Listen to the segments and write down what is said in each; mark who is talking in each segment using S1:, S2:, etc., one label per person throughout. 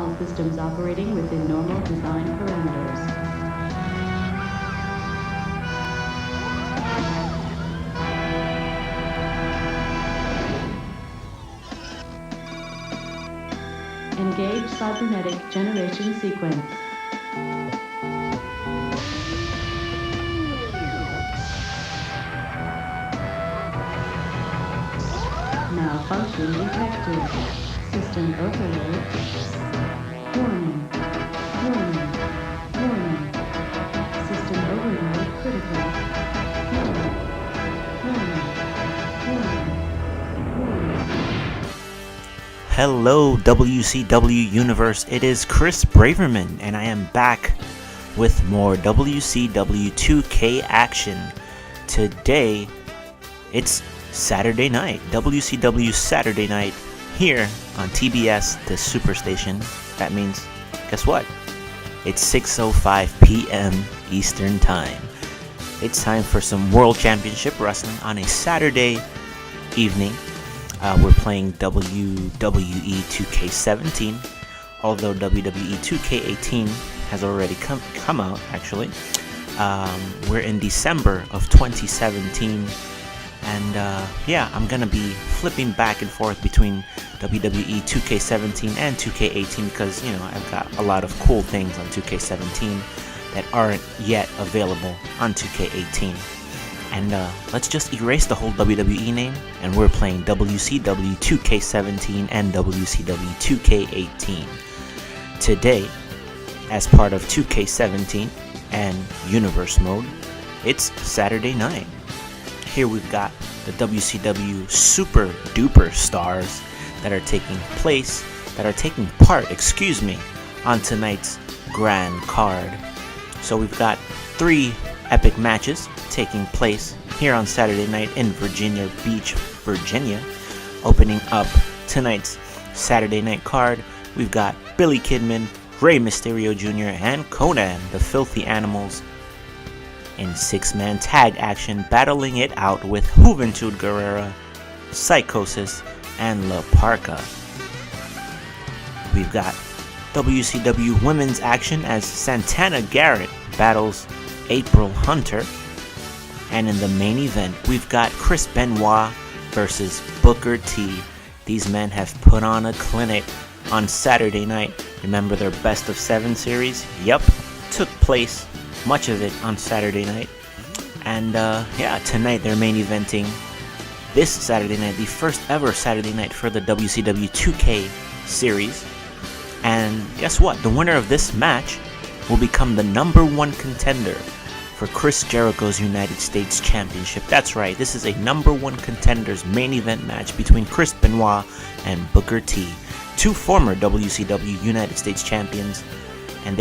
S1: all systems operating within normal design parameters. Engage cybernetic generation sequence. Malfunction detected. System overload. Warning. Warning. Warning. System overload critical. Warning. Warning. Warning. Warning.
S2: Hello WCW Universe, it is Chris Braverman and I am back with more WCW 2K action. Today it's Saturday night, WCW Saturday Night here on TBS, the Superstation. That means, guess what? It's 6:05 p.m. Eastern Time. It's time for some World Championship Wrestling on a Saturday evening. We're playing WWE 2K17, although WWE 2K18 has already come out, actually. We're in December of 2017, and I'm going to be flipping back and forth between WWE 2K17 and 2K18 because, I've got a lot of cool things on 2K17 that aren't yet available on 2K18. And let's just erase the whole WWE name, and we're playing WCW 2K17 and WCW 2K18. Today, as part of 2K17 and Universe Mode, it's Saturday night. Here we've got the WCW Super Duper Stars that are taking part on tonight's grand card. So we've got 3 epic matches taking place here on Saturday night in Virginia Beach, Virginia. Opening up tonight's Saturday night card, we've got Billy Kidman, Rey Mysterio Jr., and Konnan, the Filthy Animals, in 6-man tag action, battling it out with Juventud Guerrera, Psicosis, and La Parka. We've got WCW women's action as Santana Garrett battles April Hunter. And in the main event, we've got Chris Benoit versus Booker T. These men have put on a clinic on Saturday night. Remember their best of 7 series? Yep, took place, much of it, on Saturday night. And tonight they're main eventing this Saturday night, the first ever Saturday night for the WCW 2K series. And guess what? The winner of this match will become the #1 contender for Chris Jericho's United States Championship. That's right, this is a #1 contenders main event match between Chris Benoit and Booker T, 2 former WCW United States champions, and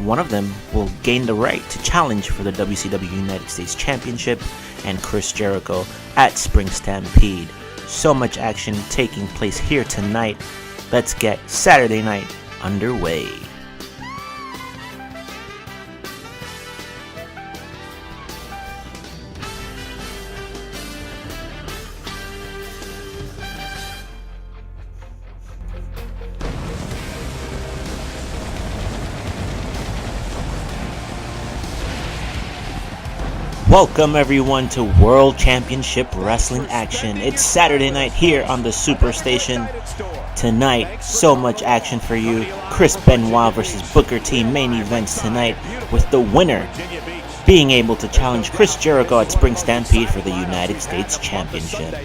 S2: one of them will gain the right to challenge for the WCW United States Championship and Chris Jericho at Spring Stampede. So much action taking place here tonight. Let's get Saturday night underway. Welcome everyone to World Championship Wrestling action. It's Saturday night here on the Superstation. Tonight, so much action for you. Chris Benoit versus Booker T main events tonight, with the winner being able to challenge Chris Jericho at Spring Stampede for the United States Championship.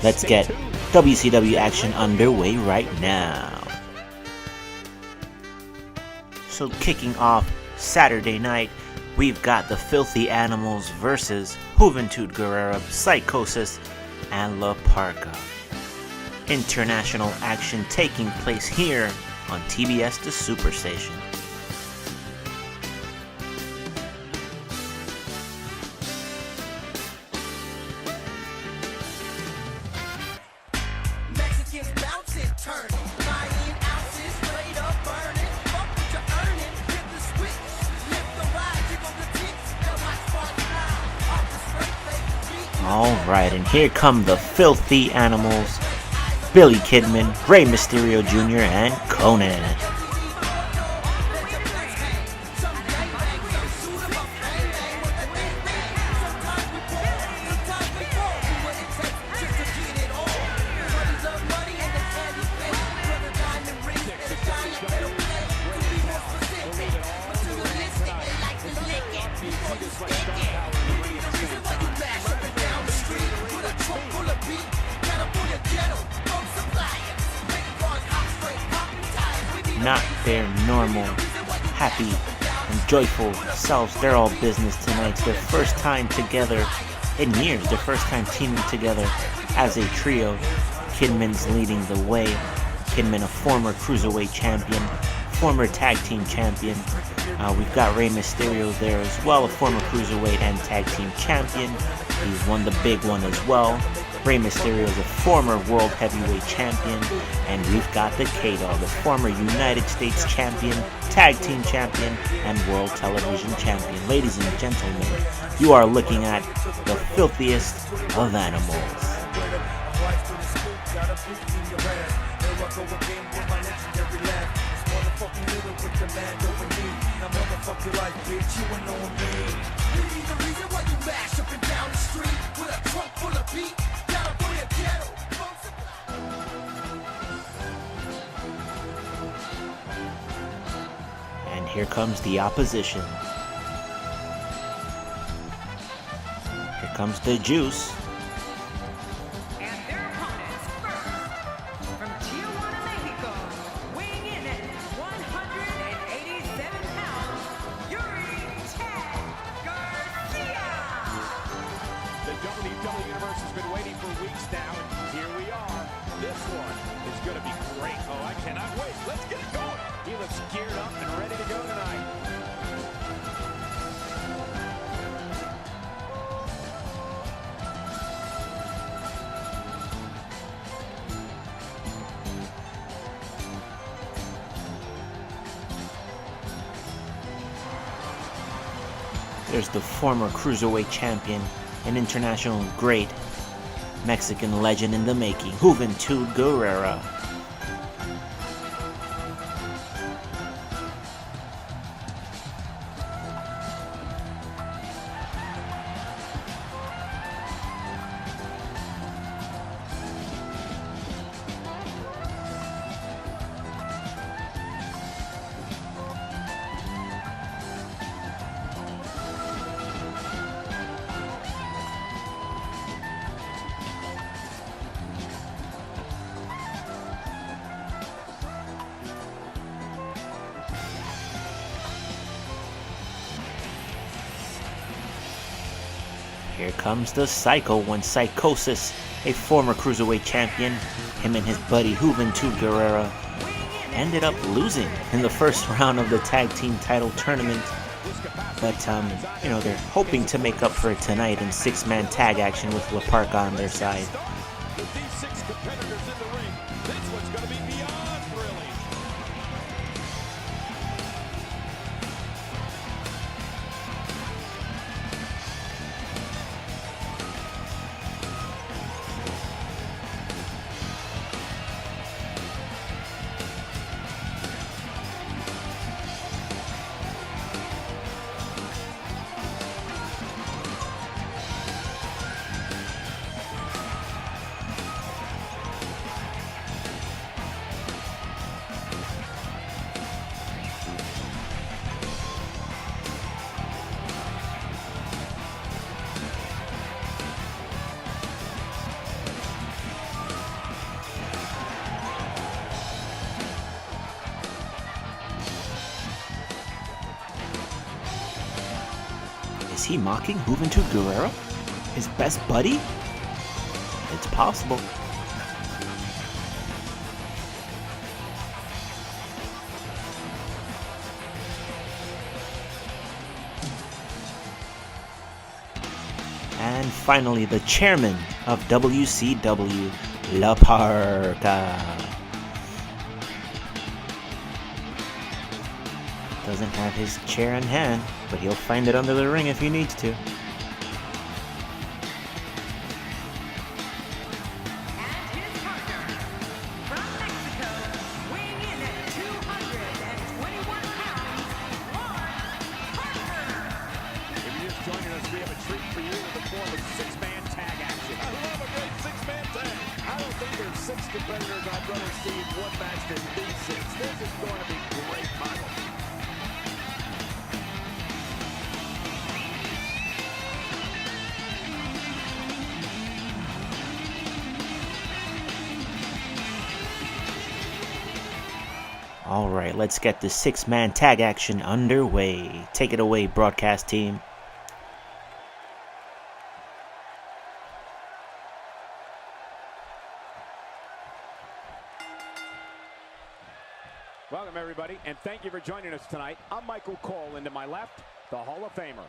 S2: Let's get WCW action underway right now. So kicking off Saturday night, we've got the Filthy Animals versus Juventud Guerrera, Psicosis, and La Parka. International action taking place here on TBS The Superstation. Alright, and here come the Filthy Animals, Billy Kidman, Rey Mysterio Jr., and Konnan. not their normal, happy, and joyful selves. They're all business tonight. It's their first time together in years. Their first time teaming together as a trio. Kidman's leading the way. Kidman, a former Cruiserweight champion, former Tag Team champion. We've got Rey Mysterio there as well, a former Cruiserweight and Tag Team champion. He's won the big one as well. Rey Mysterio is a former World Heavyweight champion. And we've got the K-Dog, a former United States champion, Tag Team champion, and World Television champion. Ladies and gentlemen, you are looking at the filthiest of animals. And here comes the opposition. Here comes the Juice.
S3: WWE Universe has been waiting for weeks now, and here we are. This one is going to be great. Oh, I cannot wait. Let's get it going. He looks geared up and ready to go tonight.
S2: There's the former Cruiserweight champion, an international great, Mexican legend in the making, Juventud Guerrera. Here comes the Psycho when Psicosis, a former Cruiserweight champion, him and his buddy Juventud Guerrera, ended up losing in the first round of the tag team title tournament. But, they're hoping to make up for it tonight in six-man tag action with La Parka on their side.
S3: With these six competitors in the ring, this one's going to be beyond thrilling.
S2: Is he mocking Juventud Guerrera? His best buddy? It's possible. And finally, the chairman of WCW, La Parka. Doesn't have his chair in hand, but he'll find it under the ring if he needs to.
S3: Six competitors I'd rather see in one match than these six. This is going to be great, Michael.
S2: Alright, let's get the 6-man tag action underway. Take it away, broadcast team.
S3: Welcome, everybody, and thank you for joining us tonight. I'm Michael Cole, and to my left, the Hall of Famer,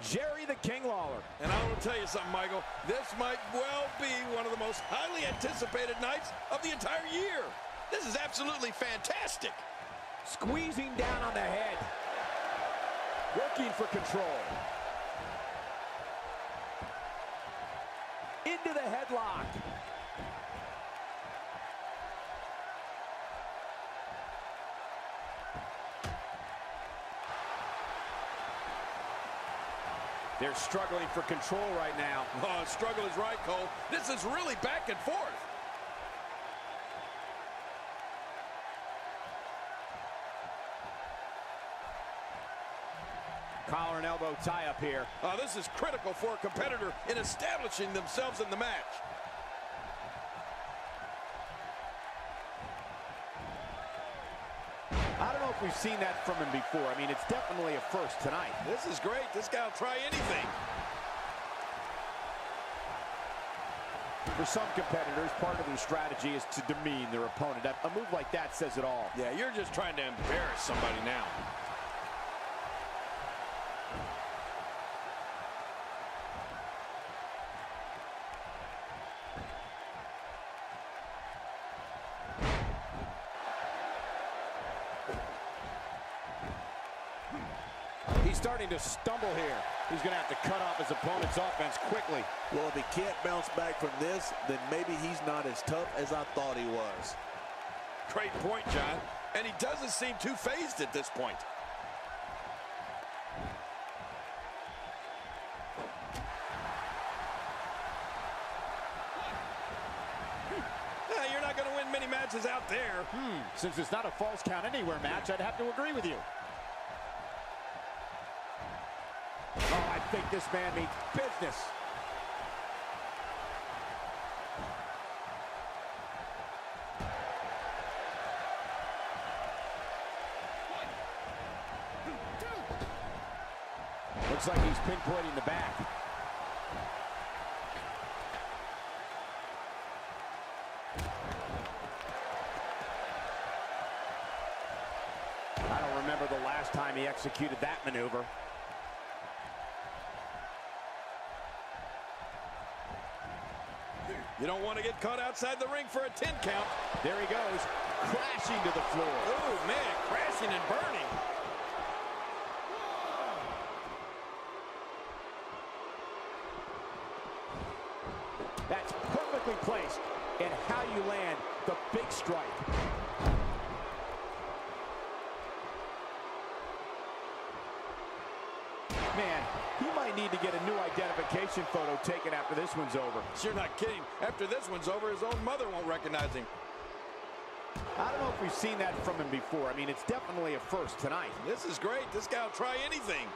S3: Jerry the King Lawler.
S4: And I want to tell you something, Michael. This might well be one of the most highly anticipated nights of the entire year. This is absolutely fantastic.
S3: Squeezing down on the head. Working for control. Into the headlock. They're struggling for control right now.
S4: Oh, struggle is right, Cole. This is really back and forth.
S3: Collar and elbow tie up here.
S4: This is critical for a competitor in establishing themselves in the match.
S3: I don't know if we've seen that from him before. I mean, it's definitely a first tonight.
S4: This is great. This guy will try anything.
S3: For some competitors, part of their strategy is to demean their opponent. A move like that says it all.
S4: Yeah, you're just trying to embarrass somebody now.
S3: He's starting to stumble here. He's going to have to cut off his opponent's offense quickly.
S5: Well, if he can't bounce back from this, then maybe he's not as tough as I thought he was.
S4: Great point, John. And he doesn't seem too phased at this point. You're not going to win many matches out there.
S3: Since it's not a false count anywhere match, I'd have to agree with you. Oh, I think this man means business. Looks like he's pinpointing the back. I don't remember the last time he executed that maneuver.
S4: You don't want to get caught outside the ring for a 10 count.
S3: There he goes, crashing to the floor.
S4: Oh, man, crashing and burning.
S3: That's perfectly placed in how you land the big strike. Man, he might need to get a new identification photo taken after this one's over.
S4: You're not kidding. After this one's over, his own mother won't recognize him.
S3: I don't know if we've seen that from him before. I mean, it's definitely a first tonight.
S4: This is great. This guy will try anything.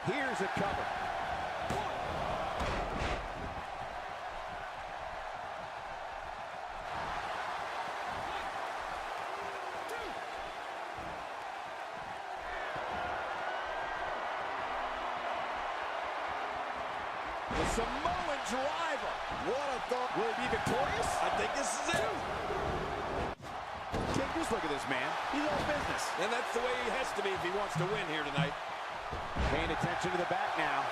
S3: Here's a cover. The Samoan driver. What a thought. Will he be victorious?
S4: I think this is it.
S3: King, just look at this man. He's all business.
S4: And that's the way he has to be if he wants to win here tonight.
S3: Paying attention to the back now.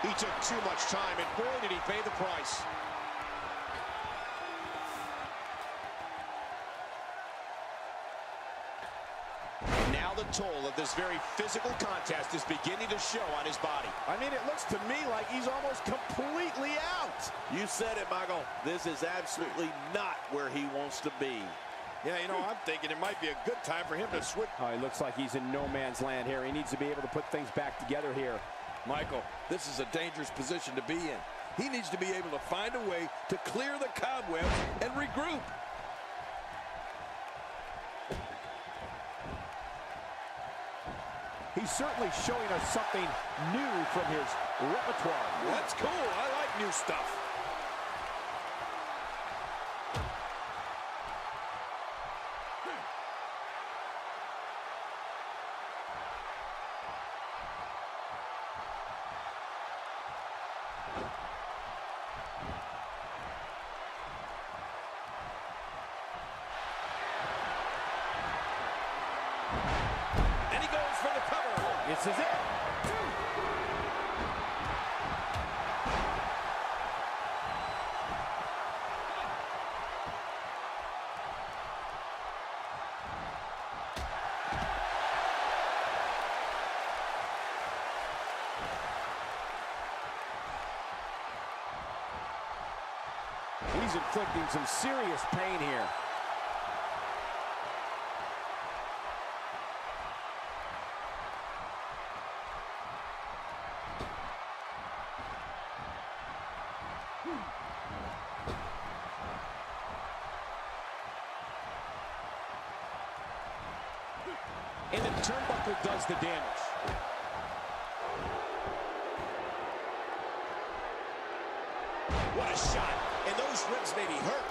S4: He took too much time, and boy, did he pay the price. Now
S6: the toll of this very physical contest is beginning to show on his body.
S5: I mean, it looks to me like he's almost completely out. You said it, Michael. This is absolutely not where he wants to be.
S4: Yeah, you know, I'm thinking it might be a good time for him to switch.
S7: Oh, he looks like he's in no man's land here. He needs to be able to put things back together here.
S4: Michael, this is a dangerous position to be in. He needs to be able to find a way to clear the cobwebs and regroup.
S7: He's certainly showing us something new from his repertoire.
S4: That's cool. I like new stuff.
S7: This is it. He's inflicting some serious pain here. And the turnbuckle does the damage.
S6: What a shot. And those ribs may be hurt.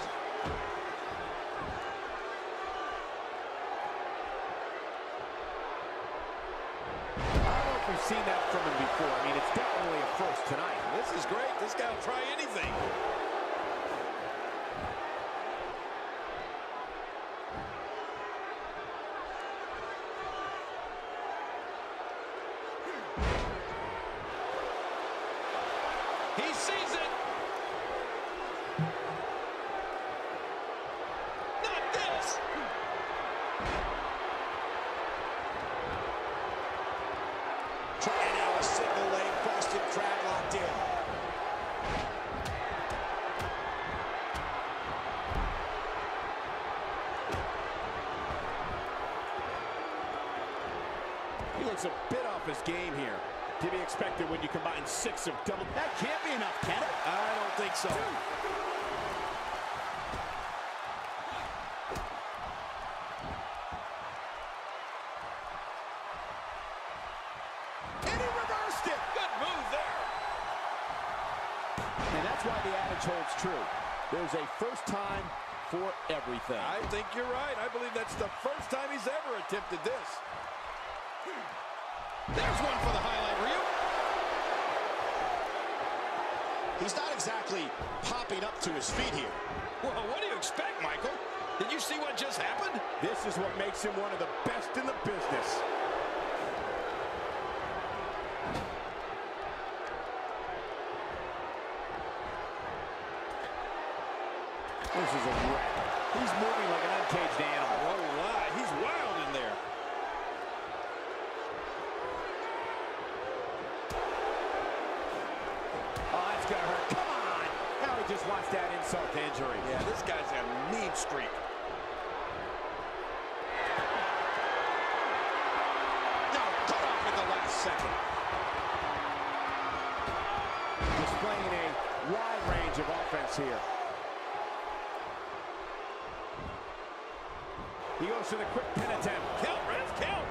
S7: I don't know if we've seen that from him before. I mean, it's definitely a first tonight.
S4: This is great. This guy will try anything. He sees it. Not this.
S6: And now a single leg busted crab locked in.
S7: He looks a bit off his game here. To be expected when you combine 6 of double. That can't be enough, can it?
S4: I don't think so.
S7: And he reversed it.
S4: Good move there.
S7: And that's why the adage holds true. There's a first time for everything.
S4: I think you're right. I believe that's the first time he's ever attempted this. There's one for the highlight reel.
S6: He's not exactly popping up to his feet here.
S4: Well, what do you expect, Michael? Did you see what just happened?
S7: This is what makes him one of the best in the business. This is a wreck. He's moving like an uncaged animal.
S4: Oh, my. He's wild in there.
S7: Oh, that's gonna hurt. Come on! Now he just wants that insult to injury.
S4: Yeah, this guy's a mean streak.
S6: No, cut off at the last second.
S7: Displaying a wide range of offense here. He goes for the quick pin attempt.
S4: Count, Ref, count.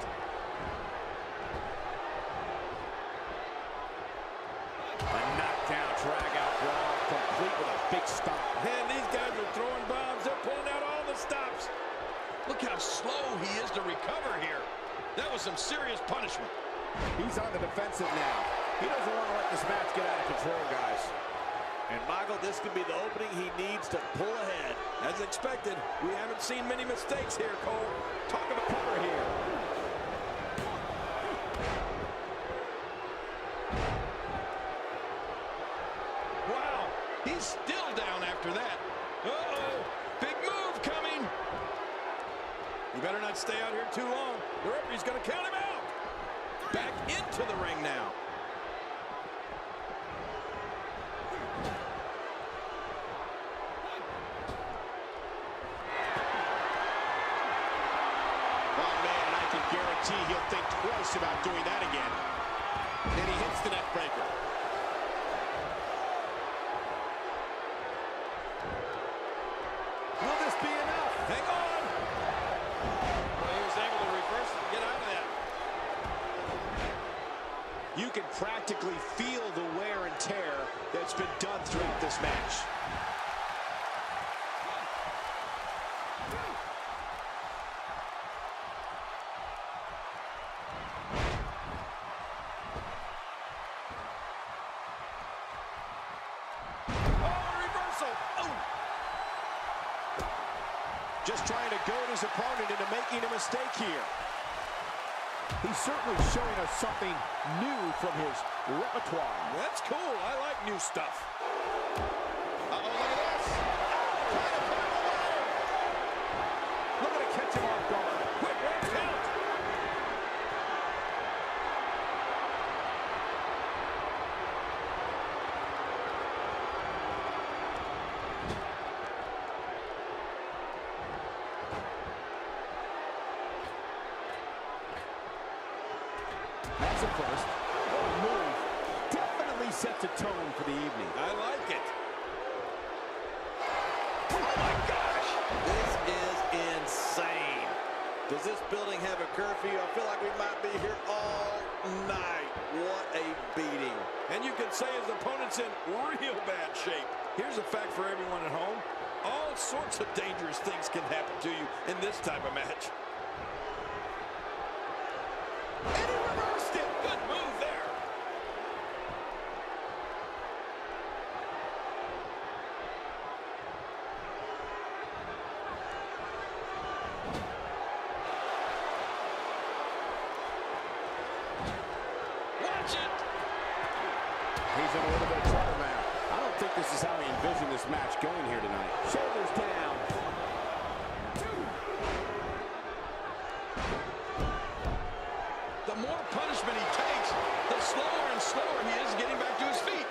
S7: A knockdown, drag-out brawl, complete with a big stomp.
S4: Man, these guys are throwing bombs. They're pulling out all the stops. Look how slow he is to recover here. That was some serious punishment.
S7: He's on the defensive now. He doesn't want to let this match get out of control, guys.
S5: And Michael, this could be the opening he needs to pull ahead.
S4: As expected, we haven't seen many mistakes here, Cole.
S7: Talk about cover here.
S4: Wow, he's still down after that. Uh-oh, big move coming. You better not stay out here too long. The referee's going to count him out. Back into the ring now.
S7: Oh, man, I can guarantee he'll think twice about doing that again. And he hits the neck breaker. Will this be enough?
S4: Hang on. Well, he was able to reverse and get out of that.
S7: You can practically feel the wear and tear that's been done throughout this match. Just trying to goad his opponent into making a mistake here. He's certainly showing us something new from his repertoire.
S4: That's cool. I like new stuff.
S7: Uh-oh, look at this. Trying to put him away. Look at it catch him off guard.
S4: Quick, one count.
S7: That's a first. What a move. Definitely sets a tone for the evening.
S4: I like it. Oh, my gosh. This is insane.
S5: Does this building have a curfew? I feel like we might be here all night. What a beating.
S4: And you can say his opponent's in real bad shape. Here's a fact for everyone at home. All sorts of dangerous things can happen to you in this type of match. And he reversed it. Good move there. Watch it.
S7: He's in a little bit of trouble now. I don't think this is how he envisioned this match going here tonight. Shoulders down.
S4: The more punishment he takes, the slower and slower he is getting back to his feet.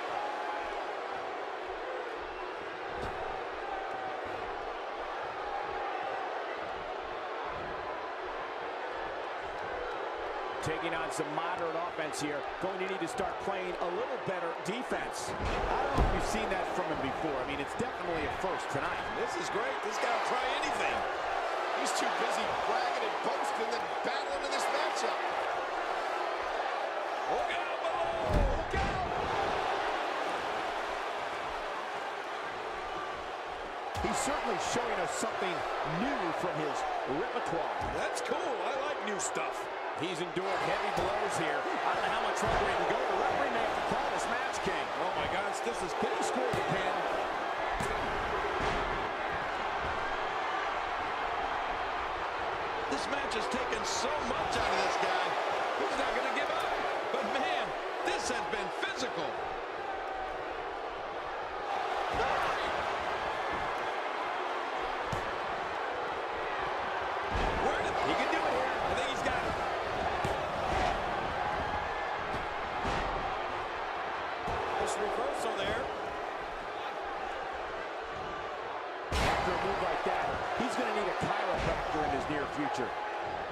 S7: Taking on some moderate offense here. Going to need to start playing a little better defense. I don't know if you've seen that from him before. I mean, it's definitely a first tonight.
S4: This is great. This guy will try anything.
S5: He's too busy bragging and boasting than battling in this matchup.
S4: Look out below.
S7: Look out! He's certainly showing us something new from his repertoire.
S4: That's cool. I like new stuff.
S7: He's endured heavy blows here. I don't know how much longer he can go. The referee may have to call this match, King.
S4: Oh, my gosh. This is pretty score the pin. This match has taken so much out of this guy. He's not going to give up. But, man, this has been physical. He can do it here. I think he's got it. This reversal there.
S7: After a move like that, he's going to need a chiropractor in his near future.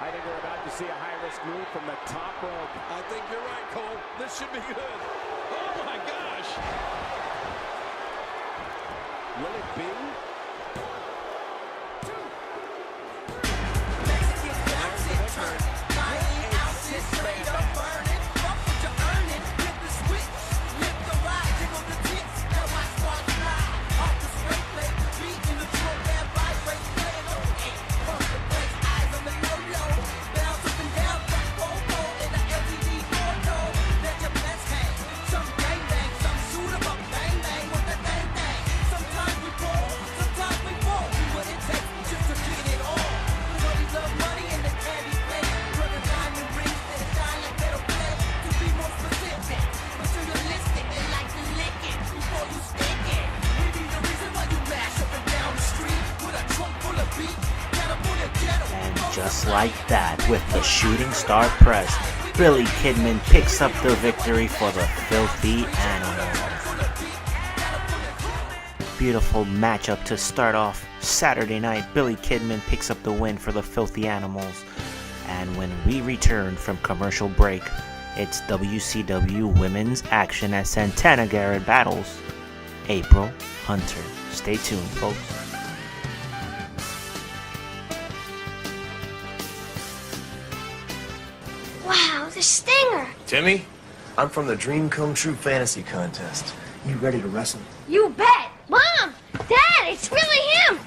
S7: I think we're about to see a high-risk move from the top rope.
S4: I think you're right, Cole. This should be good. Oh, my gosh.
S7: Will it be?
S8: Sometimes we pull,
S2: just like that, with the shooting star press, Billy Kidman picks up the victory for the Filthy Animals. Beautiful matchup to start off Saturday night. Billy Kidman picks up the win for the Filthy Animals. And when we return from commercial break, it's WCW Women's Action as Santana Garrett battles April Hunter. Stay tuned, folks.
S8: Wow, the stinger!
S9: Timmy, I'm from the Dream Come True Fantasy Contest. You ready to wrestle?
S8: You bet! Mom! Dad, it's really him!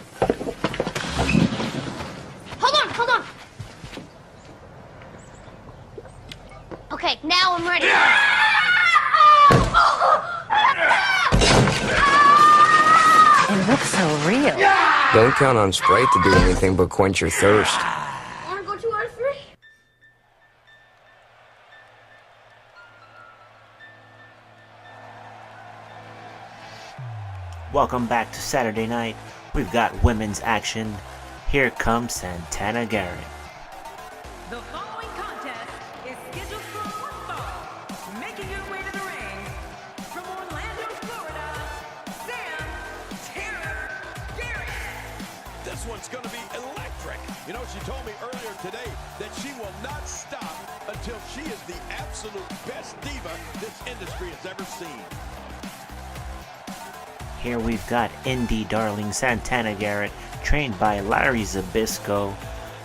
S8: Hold on! Okay, now I'm ready.
S1: It looks so real.
S10: Don't count on Sprite to do anything but quench your thirst.
S8: Wanna go 2 out of 3?
S2: Welcome back to Saturday night. We've got women's action. Here comes Santana Garrett.
S11: The following contest is scheduled for one fall. Making her way to the ring from Orlando, Florida, Santana Garrett.
S4: This one's going to be electric. You know, she told me earlier today that she will not stop until she is the absolute best diva this industry has ever seen.
S2: Here we've got indie darling Santana Garrett, trained by Larry Zbyszko.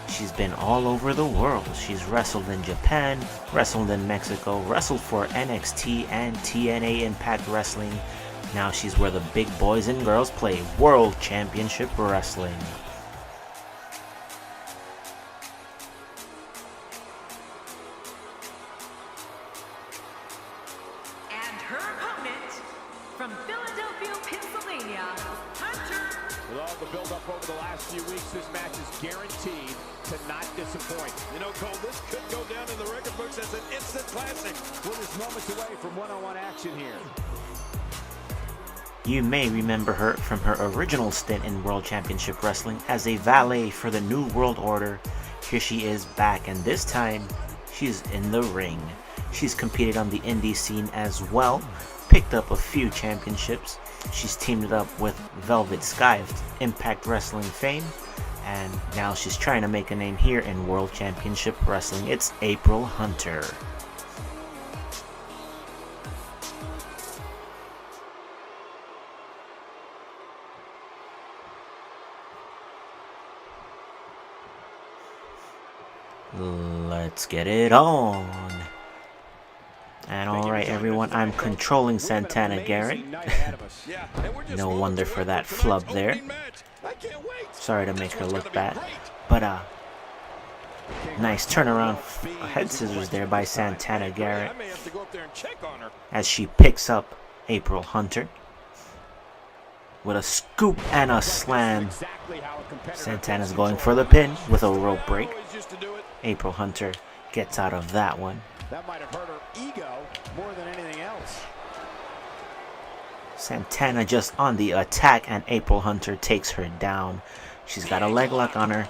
S2: She's been all over the world. She's wrestled in Japan, wrestled in Mexico, wrestled for NXT and TNA Impact Wrestling. Now she's where the big boys and girls play, World Championship Wrestling.
S11: And her opponent from Philadelphia, Pennsylvania, Hunter.
S7: With all the build-up over the last few weeks, this match is guaranteed to not disappoint.
S4: You know, Cole, this could go down in the record books as an instant classic.
S7: We're just moments away from one-on-one action here.
S2: You may remember her from her original stint in World Championship Wrestling as a valet for the New World Order. Here she is back, and this time she's in the ring. She's competed on the indie scene as well, picked up a few championships. She's teamed up with Velvet Sky of Impact Wrestling fame, and now she's trying to make a name here in World Championship Wrestling. It's April Hunter. Let's get it on. And alright everyone, I'm controlling Santana Garrett. No wonder for that flub there. Sorry to make her look bad. But nice turnaround head scissors there by Santana Garrett as she picks up April Hunter with a scoop and a slam. Santana's going for the pin with a rope break. April Hunter gets out of that one.
S7: That might have hurt her ego more than anything else.
S2: Santana just on the attack, and April Hunter takes her down. She's got a leg lock on her.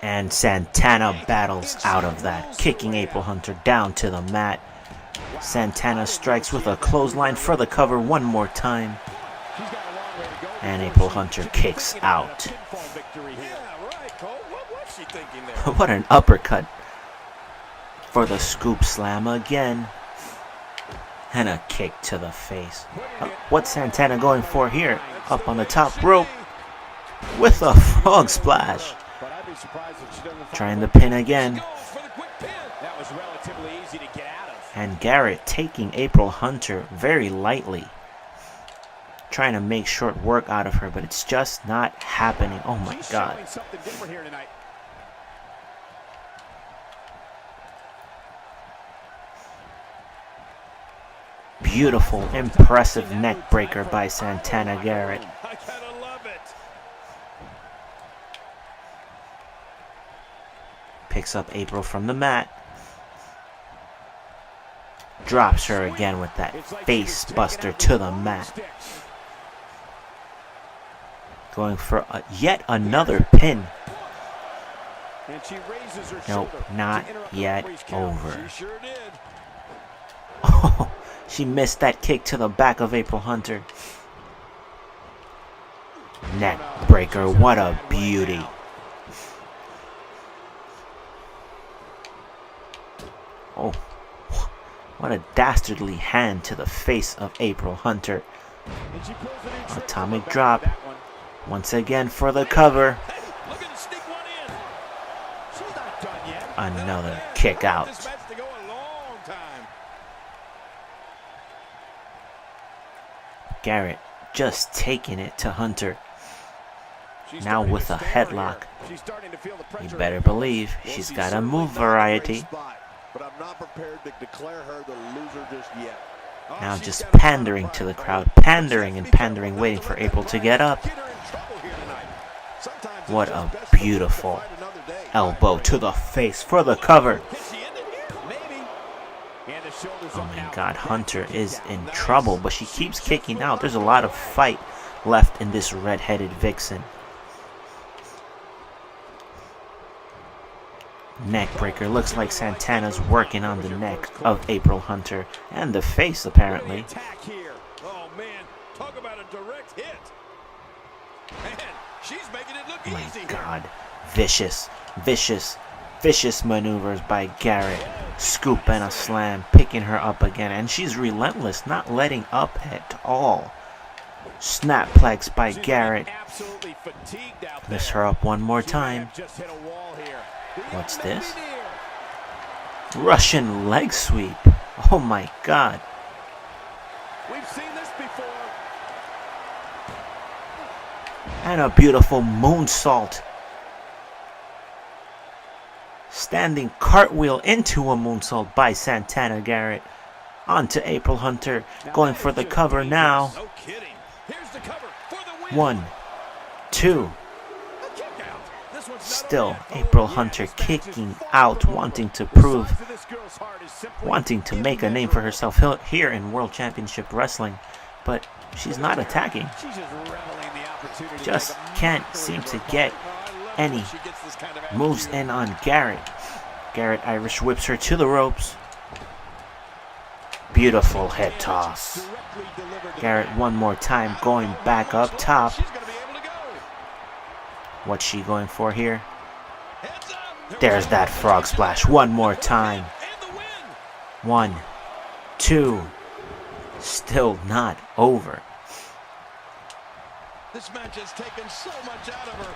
S2: And Santana battles out of that, kicking April Hunter down to the mat. Santana strikes with a clothesline for the cover one more time. And April Hunter kicks out. What an uppercut for the scoop slam again. And a kick to the face. What's Santana going for here? Up on the top rope with a frog splash. Trying the pin again. And Garrett taking April Hunter very lightly. Trying to make short work out of her, but it's just not happening. Oh my God. Beautiful, impressive neck breaker by Santana Garrett.
S4: I gotta love it.
S2: Picks up April from the mat. Drops her again with that face buster to the mat. Going for yet another pin
S7: And she raises her
S2: Nope,
S7: shoulder
S2: not
S7: to interrupt the
S2: yet
S7: referee's count.
S2: over.
S5: She sure did.
S2: Oh, she missed that kick to the back of April Hunter. Neck breaker, what a beauty. Oh, what a dastardly hand to the face of April Hunter.
S7: And she pulls a new trick
S2: Atomic
S7: from the back
S2: drop.
S7: of that one.
S2: Once again for the cover.
S5: Hey, looking to sneak one in.
S7: She's not done yet.
S2: Another kick out.
S5: This match to go a long time.
S2: Garrett just taking it to Hunter.
S7: She's
S2: Now
S7: starting
S2: with
S7: to
S2: a
S7: stare
S2: headlock.
S7: here. She's starting to feel the
S2: You
S7: pressure.
S2: better believe she's got a move variety.
S5: But I'm not prepared to declare her the loser just yet.
S2: Now just pandering to the crowd. Pandering and pandering, waiting for April to get up. What a beautiful elbow to the face for the cover. Oh my God, Hunter is in trouble, but she keeps kicking out. There's a lot of fight left in this red-headed vixen. Neck breaker. Looks like Santana's working on the neck of April Hunter and the face, apparently.
S5: Oh man, talk about a direct hit. Man, she's making it look
S2: Oh my
S5: easy.
S2: God. Vicious, vicious, vicious maneuvers by Garrett. Scoop and a slam, picking her up again, and she's relentless, not letting up at all. Snapplex by Garrett. Lifts her up one more time. What's this? Russian leg sweep. Oh my God.
S7: We've seen this before.
S2: And a beautiful moonsault. Standing cartwheel into a moonsault by Santana Garrett. Onto April Hunter. Going for the cover now.
S5: No kidding. Here's the cover for the win.
S2: 1, 2. Still, April Hunter kicking out, wanting to prove, wanting to make a name for herself here in World Championship Wrestling, but she's not attacking. Just can't seem to get any moves in on Garrett. Garrett Irish whips her to the ropes. Beautiful head toss. Garrett one more time, going back up top. What's she going for here? There's that frog splash one more time. 1, 2. Still not over.
S5: This match has taken so much out of her.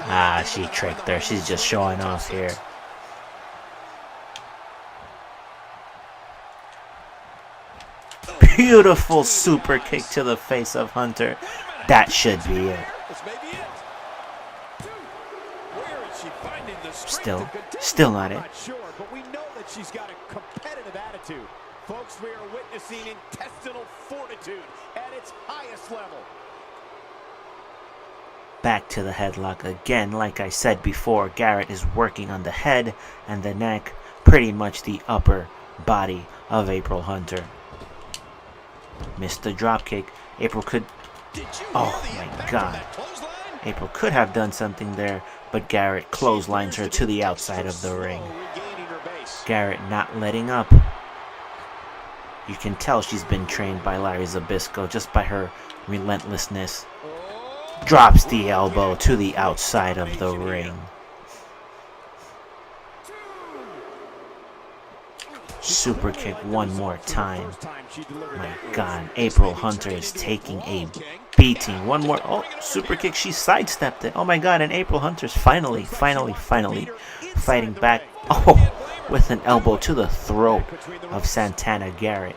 S2: Ah, she tricked her. She's just showing off here. Beautiful super kick to the face of Hunter. That should be it. Still not it.
S7: Sure, but we know that she's got a competitive attitude. Folks, we are witnessing intestinal fortitude at its highest level.
S2: Back to the headlock again. Like I said before, Garrett is working on the head and the neck, pretty much the upper body of April Hunter. Missed the dropkick. April could... Oh my God. April could have done something there, but Garrett clotheslines her to the outside of the ring. Garrett not letting up. You can tell she's been trained by Larry Zbyszko just by her relentlessness. Drops the elbow to the outside of the ring. Super kick one more time. My God, April Hunter is taking a beating. One more. Oh, super kick. She sidestepped it. Oh my God, and April Hunter's finally fighting back. Oh, with an elbow to the throat of Santana Garrett.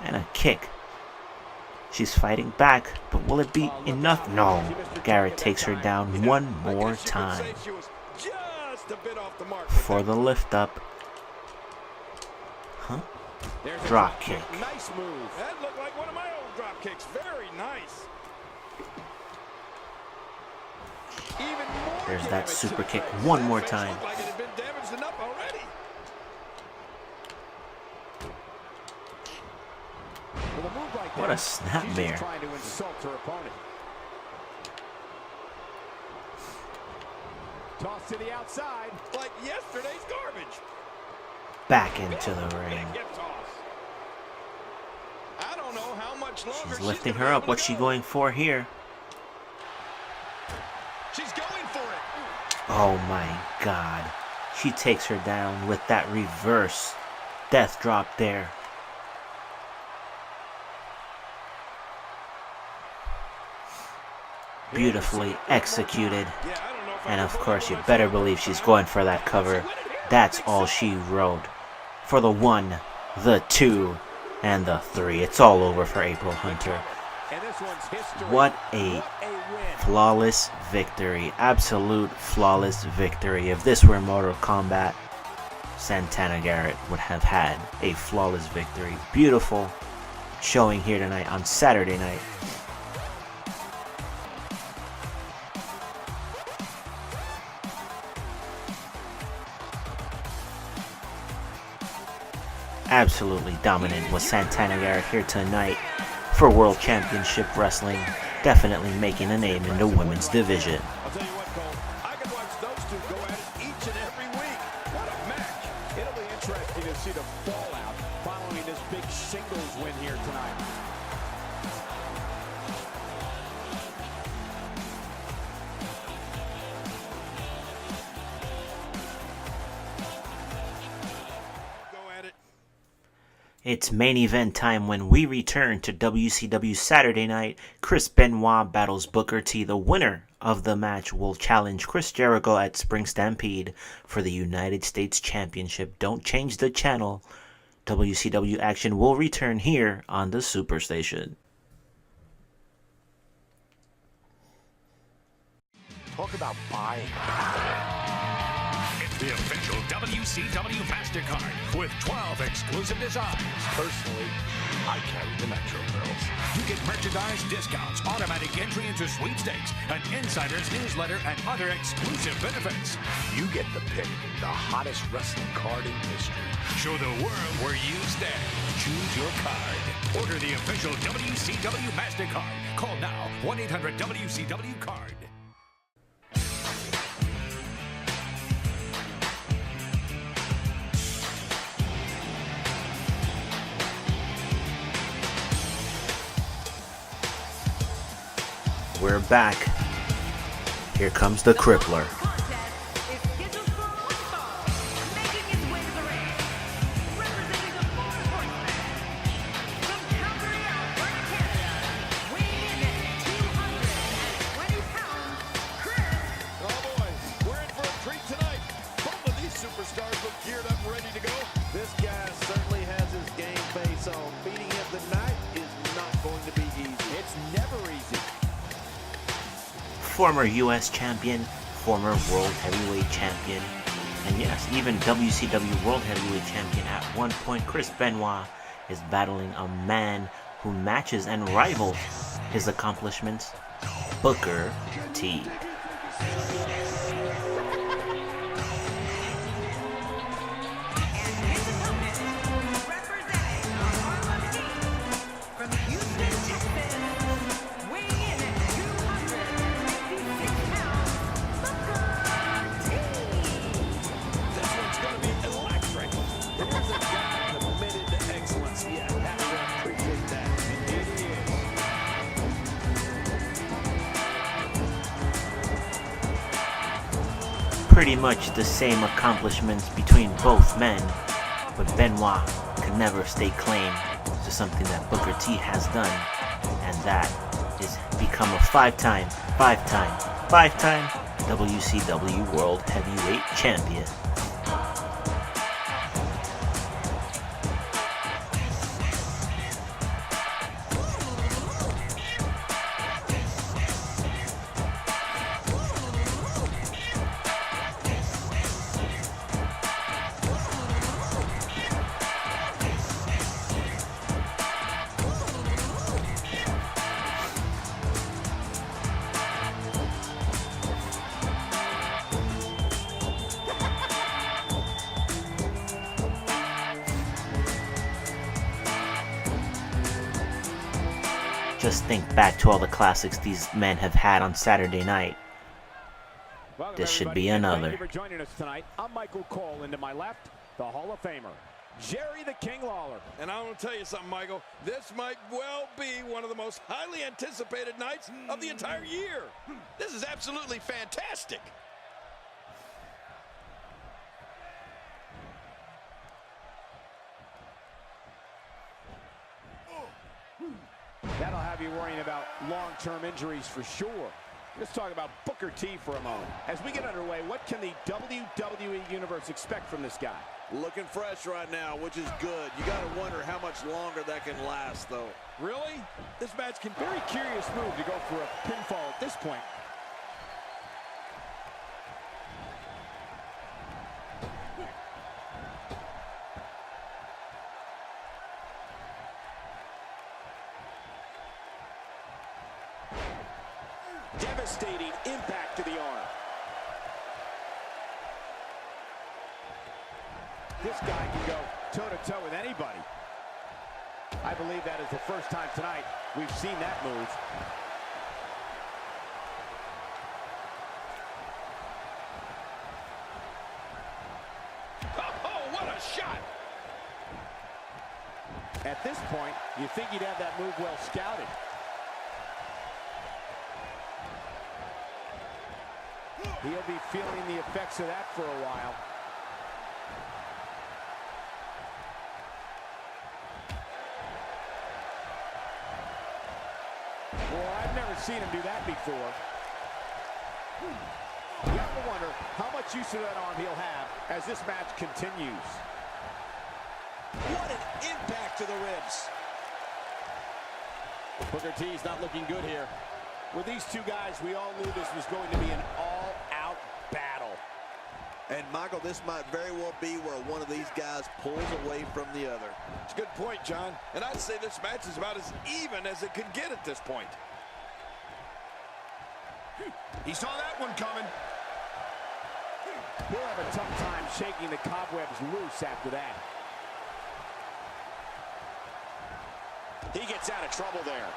S2: And a kick. She's fighting back, but will it be enough? No. Garrett takes her down one more time. For the lift up. Huh? Drop kick.
S5: Nice move. That looked like one of my old drop kicks. Very nice.
S2: There's that super kick one more time.
S5: Like it had been damaged enough already.
S2: What a snapmare.
S7: Toss to the outside.
S5: Like yesterday's garbage.
S2: Back into the ring.
S5: I don't know how much longer
S2: She's lifting her up. What's she going for here?
S5: She's going for it.
S2: Oh my God. She takes her down with that reverse death drop there. Beautifully executed. And of course, you better believe she's going for that cover. That's all she wrote. For the 1, the 2, and the 3. It's all over for April Hunter. What a flawless victory. Absolute flawless victory. If this were Mortal Kombat, Santana Garrett would have had a flawless victory. Beautiful showing here tonight on Saturday night. Absolutely dominant was Santana Garrett here tonight for World Championship Wrestling. Definitely making a name in the women's division.
S5: I'll tell you what, Cole, I could watch those two go at it each and every week. What a match.
S7: It'll be interesting to see the fallout following this big singles win here tonight.
S2: It's main event time when we return to WCW Saturday Night. Chris Benoit battles Booker T. The winner of the match will challenge Chris Jericho at Spring Stampede for the United States Championship. Don't change the channel. WCW action will return here on the Superstation.
S6: Talk about buying.
S3: It's the official WCW MasterCard with 12 exclusive designs.
S6: Personally, I carry the Metro Girls.
S3: You get merchandise discounts, automatic entry into sweepstakes, an insider's newsletter, and other exclusive benefits.
S6: You get to pick the hottest wrestling card in history.
S3: Show the world where you stand. Choose your card. Order the official WCW MasterCard. Call now 1-800-WCW-CARD.
S2: We're back. Here comes the Crippler. Former U.S. champion, former World Heavyweight champion, and yes, even WCW World Heavyweight champion at one point. Chris Benoit is battling a man who matches and rivals his accomplishments, Booker T. Pretty much the same accomplishments between both men, but Benoit could never stake claim to something that Booker T has done, and that is become a five-time WCW World Heavyweight Champion. Just think back to all the classics these men have had on Saturday night. this should be another.
S7: Thank you for joining us tonight. I'm Michael Cole, and to my left, the Hall of Famer, Jerry the King Lawler.
S4: And I'm going to tell you something, Michael. This might well be one of the most highly anticipated nights of the entire year. This is absolutely fantastic.
S7: That'll have you worrying about long-term injuries for sure. Let's talk about Booker T for a moment. As we get underway, what can the WWE Universe expect from this guy?
S5: Looking fresh right now, which is good. You got to wonder how much longer that can last, though.
S4: Really? This match can...
S7: Very curious move to go for a pinfall at this point. Devastating impact to the arm. This guy can go toe-to-toe with anybody. I believe that is the first time tonight we've seen that move.
S4: Oh, what a shot!
S7: At this point, you think you'd have that move well scouted. He'll be feeling the effects of that for a while. Well, I've never seen him do that before. You have to wonder how much use of that arm he'll have as this match continues.
S6: What an impact to the ribs.
S7: Booker T's not looking good here. With these two guys, we all knew this was going to be an all-out battle.
S5: And, Michael, this might very well be where one of these guys pulls away from the other.
S4: It's a good point, John. And I'd say this match is about as even as it could get at this point.
S6: He saw that one coming.
S7: He'll have a tough time shaking the cobwebs loose after that.
S6: He gets out of trouble there.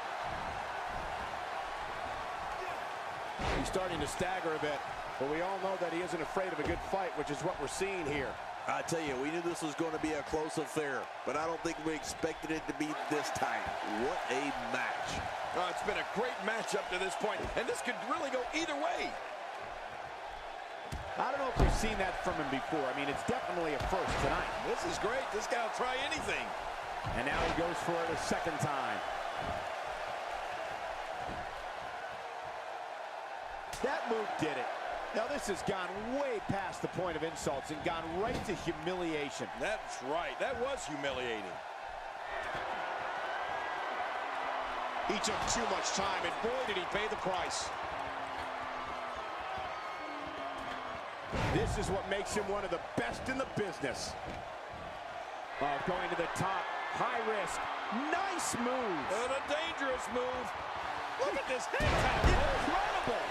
S7: He's starting to stagger a bit, but we all know that he isn't afraid of a good fight, which is what we're seeing here.
S5: I tell you, we knew this was going to be a close affair, but I don't think we expected it to be this tight. What a match.
S4: Oh, it's been a great match up to this point, and this could really go either way.
S7: I don't know if we've seen that from him before. I mean, it's definitely a first tonight.
S4: This is great. This guy will try anything.
S7: And now he goes for it a second time. That move did it. Now this has gone way past the point of insults and gone right to humiliation.
S4: That's right. That was humiliating.
S6: He took too much time, and boy, did he pay the price.
S7: This is what makes him one of the best in the business. Going to the top, high risk, nice move.
S4: And a dangerous move. Look at this head tap. Incredible.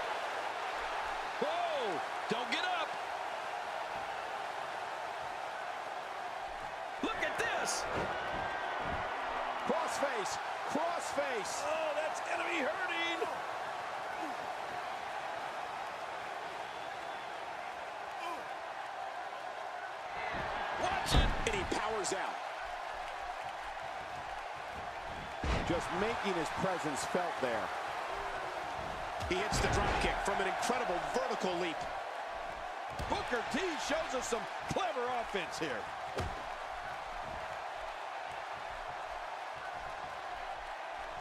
S4: Whoa, don't get up. Look at this.
S7: Crossface, crossface.
S4: Oh, that's gonna be hurting.
S6: Watch it. And he powers out.
S7: Just making his presence felt there.
S6: He hits the drop kick from an incredible vertical leap.
S4: Booker T shows us some clever offense here.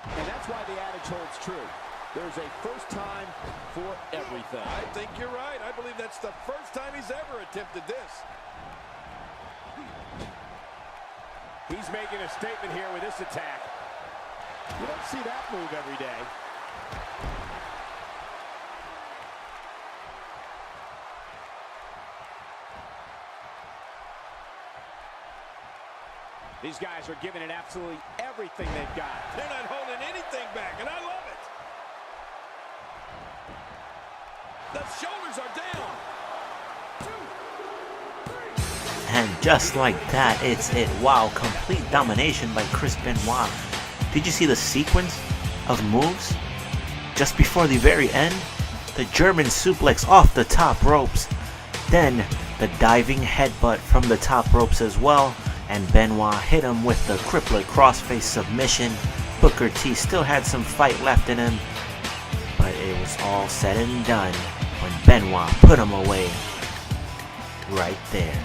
S7: And that's why the adage holds true. There's a first time for everything.
S4: I think you're right. I believe that's the first time he's ever attempted this.
S7: He's making a statement here with this attack. You don't see that move every day. These guys are giving it absolutely everything they've got.
S4: They're not holding anything back, and I love it. The shoulders are down.
S2: 2, 3. And just like that, it's it. Wow, complete domination by Chris Benoit. Did you see the sequence of moves just before the very end? the German suplex off the top ropes. Then the diving headbutt from the top ropes as well. And Benoit hit him with the crippler crossface submission. Booker T still had some fight left in him, but it was all said and done when Benoit put him away right there.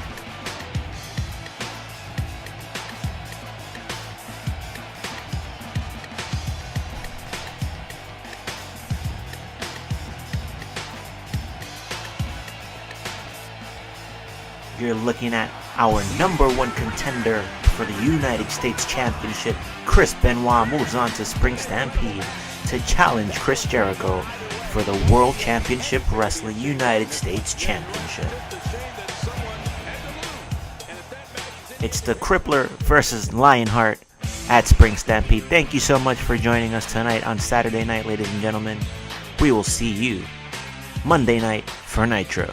S2: You're looking at our #1 contender for the United States Championship. Chris Benoit moves on to Spring Stampede to challenge Chris Jericho for the World Championship Wrestling United States Championship. It's the Crippler versus Lionheart at Spring Stampede. Thank you so much for joining us tonight on Saturday night, ladies and gentlemen. We will see you Monday night for Nitro.